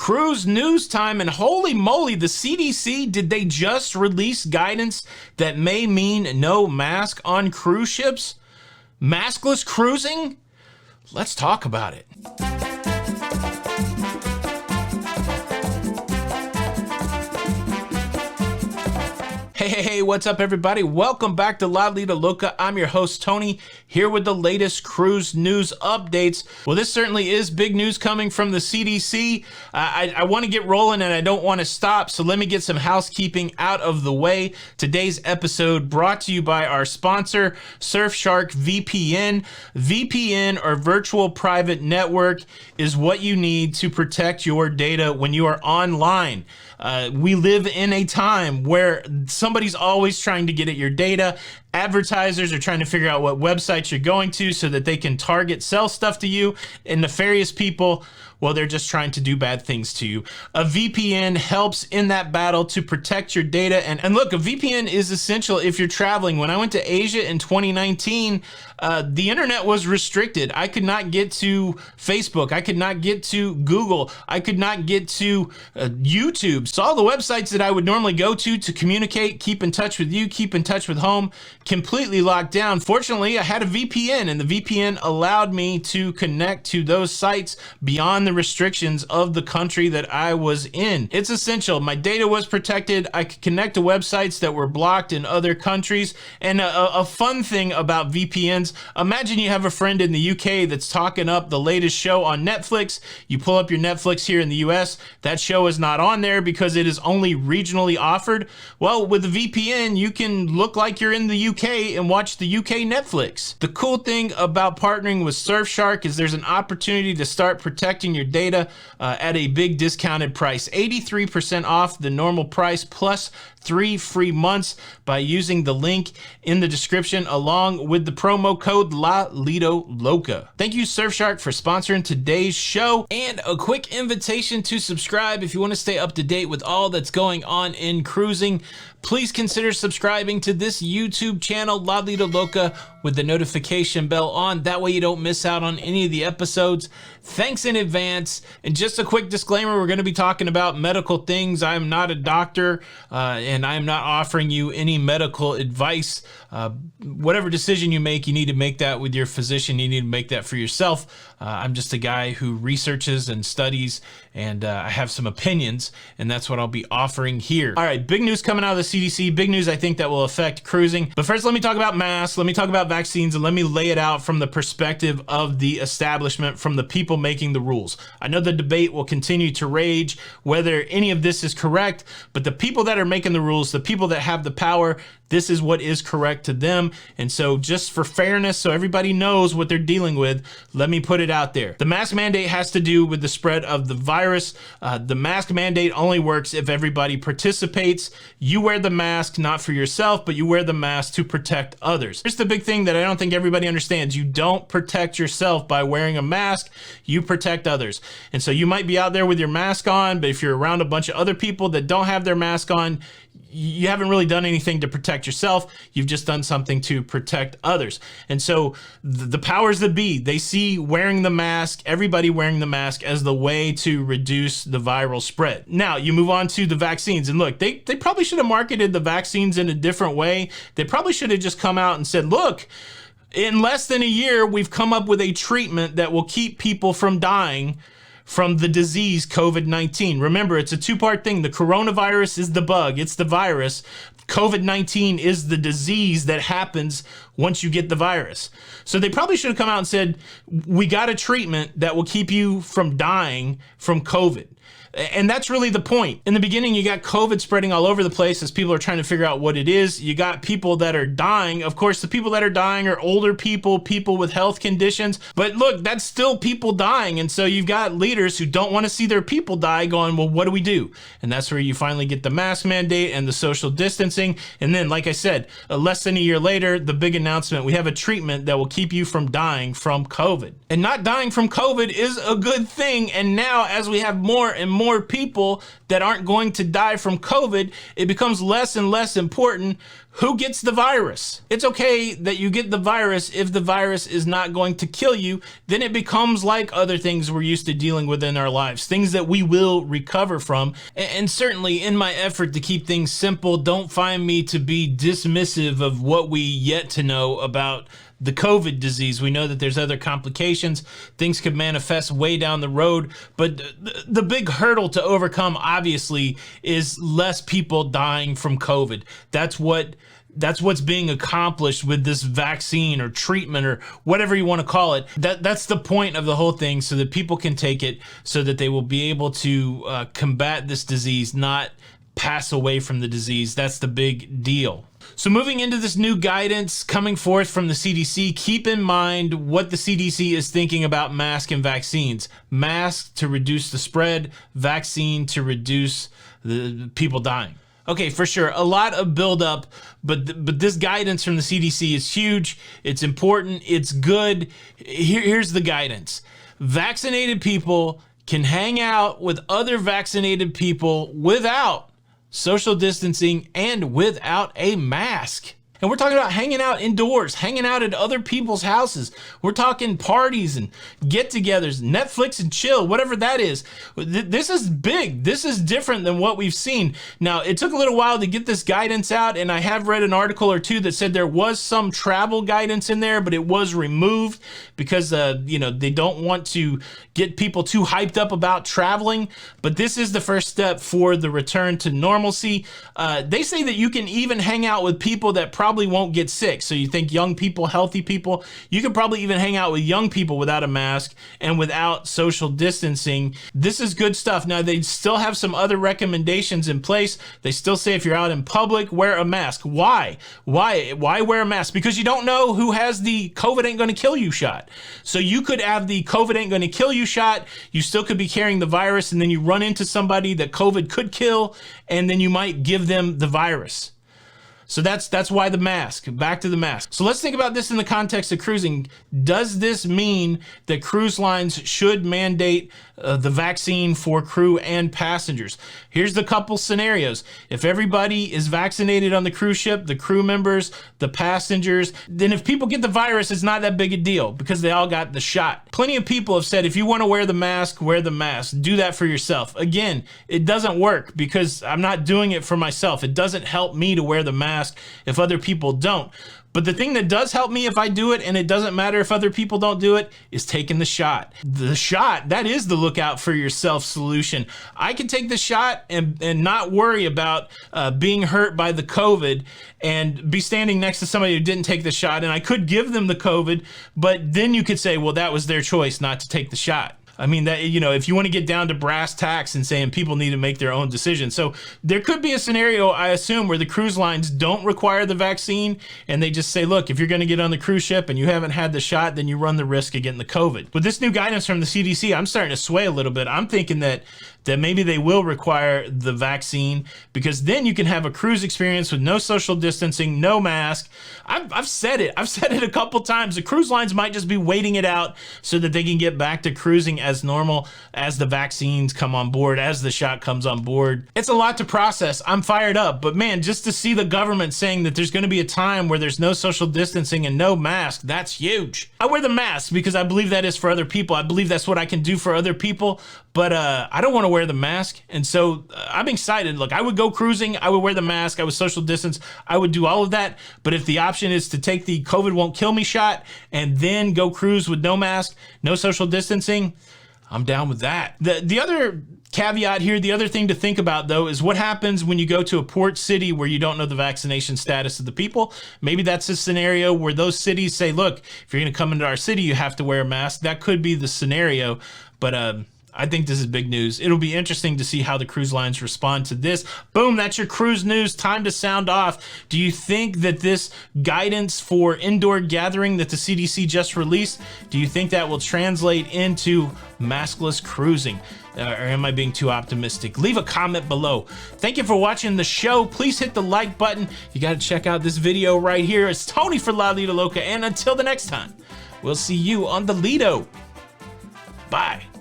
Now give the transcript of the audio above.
Cruise news time, and holy moly, the CDC, did they just release guidance that may mean no mask on cruise ships? Maskless cruising? Let's talk about it. Hey, what's up everybody? Welcome back to Lido Loca. I'm your host Tony, here with the latest cruise news updates. Well, this certainly is big news coming from the CDC. I want to get rolling and I don't want to stop, so let me get some housekeeping out of the way. Today's episode brought to you by our sponsor, Surfshark VPN. VPN, or Virtual Private Network, is what you need to protect your data when you are online. We live in a time where somebody's always trying to get at your data. Advertisers are trying to figure out what websites you're going to so that they can target, sell stuff to you, and nefarious people, well, they're just trying to do bad things to you. A VPN helps in that battle to protect your data. And look, a VPN is essential if you're traveling. When I went to Asia in 2019, the internet was restricted. I could not get to Facebook. I could not get to Google. I could not get to YouTube. So all the websites that I would normally go to communicate, keep in touch with you, keep in touch with home, completely locked down. Fortunately, I had a VPN, and the VPN allowed me to connect to those sites beyond the restrictions of the country that I was in. It's essential. My data was protected. I could connect to websites that were blocked in other countries. And a fun thing about VPNs, imagine you have a friend in the UK that's talking up the latest show on Netflix. You pull up your Netflix here in the US, that show is not on there because it is only regionally offered. Well, with the VPN, you can look like you're in the UK and watch the UK Netflix. The cool thing about partnering with Surfshark is there's an opportunity to start protecting your data at a big discounted price. 83% off the normal price plus 3 free months by using the link in the description along with the promo code Lido Loca. Thank you, Surfshark, for sponsoring today's show, and a quick invitation to subscribe if you want to stay up to date with all that's going on in cruising. Please consider subscribing to this YouTube channel, Lido Loca, with the notification bell on. That way you don't miss out on any of the episodes. Thanks in advance. And just a quick disclaimer, we're going to be talking about medical things. I am not a doctor, and I am not offering you any medical advice. Whatever decision you make, you need to make that with your physician. You need to make that for yourself. I'm just a guy who researches and studies, and I have some opinions, and that's what I'll be offering here. All right, big news coming out of the CDC. Big news, I think, that will affect cruising. But first, let me talk about masks. Let me talk about vaccines, and let me lay it out from the perspective of the establishment, from the people making the rules. I know the debate will continue to rage whether any of this is correct, but the people that are making the rules, the people that have the power, this is what is correct to them. And so just for fairness, so everybody knows what they're dealing with, let me put it out there. The mask mandate has to do with the spread of the virus. The mask mandate only works if everybody participates. You wear the mask not for yourself, but you wear the mask to protect others. Here's the big thing that I don't think everybody understands. You don't protect yourself by wearing a mask, you protect others. And so you might be out there with your mask on, but if you're around a bunch of other people that don't have their mask on, you haven't really done anything to protect yourself. You've just done something to protect others. And so the powers that be, they see wearing the mask, everybody wearing the mask, as the way to reduce the viral spread. Now you move on to the vaccines, and look, they probably should have marketed the vaccines in a different way. They probably should have just come out and said, look, in less than a year, we've come up with a treatment that will keep people from dying from the disease COVID-19. Remember, it's a two-part thing. The coronavirus is the bug, it's the virus. COVID-19 is the disease that happens once you get the virus. So they probably should have come out and said, we got a treatment that will keep you from dying from COVID. And that's really the point. In the beginning, you got COVID spreading all over the place as people are trying to figure out what it is. You got people that are dying. Of course, the people that are dying are older people, people with health conditions. But look, that's still people dying. And so you've got leaders who don't want to see their people die going, well, what do we do? And that's where you finally get the mask mandate and the social distancing. And then, like I said, less than a year later, the big announcement, we have a treatment that will keep you from dying from COVID. And not dying from COVID is a good thing. And now, as we have more and more people that aren't going to die from COVID, it becomes less and less important who gets the virus? It's okay that you get the virus if the virus is not going to kill you. Then it becomes like other things we're used to dealing with in our lives, things that we will recover from. And certainly in my effort to keep things simple, don't find me to be dismissive of what we yet to know about the COVID disease. We know that there's other complications. Things could manifest way down the road, but the big hurdle to overcome, obviously, is less people dying from COVID. That's what's being accomplished with this vaccine or treatment or whatever you want to call it. That's the point of the whole thing, so that people can take it, so that they will be able to combat this disease, not pass away from the disease. That's the big deal. So moving into this new guidance coming forth from the CDC, keep in mind what the CDC is thinking about masks and vaccines. Masks to reduce the spread, vaccine to reduce the people dying. Okay, for sure, a lot of buildup, but this guidance from the CDC is huge. It's important. It's good. Here's the guidance. Vaccinated people can hang out with other vaccinated people without social distancing and without a mask. And we're talking about hanging out indoors, hanging out at other people's houses. We're talking parties and get-togethers, Netflix and chill, whatever that is. This is big. This is different than what we've seen. Now, it took a little while to get this guidance out, and I have read an article or two that said there was some travel guidance in there, but it was removed because, they don't want to get people too hyped up about traveling. But this is the first step for the return to normalcy. They say that you can even hang out with people that probably won't get sick. So you think young people, healthy people, you could probably even hang out with young people without a mask and without social distancing. This is good stuff. Now, they still have some other recommendations in place. They still say if you're out in public, wear a mask. Why? Why wear a mask? Because you don't know who has the COVID ain't gonna kill you shot. So you could have the COVID ain't gonna kill you shot. You still could be carrying the virus, and then you run into somebody that COVID could kill, and then you might give them the virus. So that's why the mask. Back to the mask. So let's think about this in the context of cruising. Does this mean that cruise lines should mandate the vaccine for crew and passengers? Here's the couple scenarios. If everybody is vaccinated on the cruise ship, the crew members, the passengers, then if people get the virus, it's not that big a deal because they all got the shot. Plenty of people have said, if you want to wear the mask, wear the mask. Do that for yourself. Again, it doesn't work because I'm not doing it for myself. It doesn't help me to wear the mask if other people don't. But the thing that does help me if I do it, and it doesn't matter if other people don't do it, is taking the shot. The shot, that is the look out for yourself solution. I can take the shot and not worry about being hurt by the COVID and be standing next to somebody who didn't take the shot, and I could give them the COVID, but then you could say, well, that was their choice not to take the shot. I mean, that, if you want to get down to brass tacks and saying people need to make their own decision. So there could be a scenario, I assume, where the cruise lines don't require the vaccine and they just say, look, if you're going to get on the cruise ship and you haven't had the shot, then you run the risk of getting the COVID. With this new guidance from the CDC, I'm starting to sway a little bit. I'm thinking that maybe they will require the vaccine, because then you can have a cruise experience with no social distancing, no mask. I've said it a couple times. The cruise lines might just be waiting it out so that they can get back to cruising as normal as the vaccines come on board, as the shot comes on board. It's a lot to process. I'm fired up, but man, just to see the government saying that there's going to be a time where there's no social distancing and no mask, that's huge. I wear the mask because I believe that is for other people. I believe that's what I can do for other people, but I don't want to wear the mask. And so I'm excited. Look, I would go cruising. I would wear the mask. I would social distance. I would do all of that. But if the option is to take the COVID won't kill me shot and then go cruise with no mask, no social distancing, I'm down with that. The other caveat here, the other thing to think about though, is what happens when you go to a port city where you don't know the vaccination status of the people. Maybe that's a scenario where those cities say, look, if you're going to come into our city, you have to wear a mask. That could be the scenario. But I think this is big news. It'll be interesting to see how the cruise lines respond to this. Boom, that's your cruise news. Time to sound off. Do you think that this guidance for indoor gathering that the CDC just released, do you think that will translate into maskless cruising? Or am I being too optimistic? Leave a comment below. Thank you for watching the show. Please hit the like button. You got to check out this video right here. It's Tony for Lido Loca, and until the next time, we'll see you on the Lido. Bye.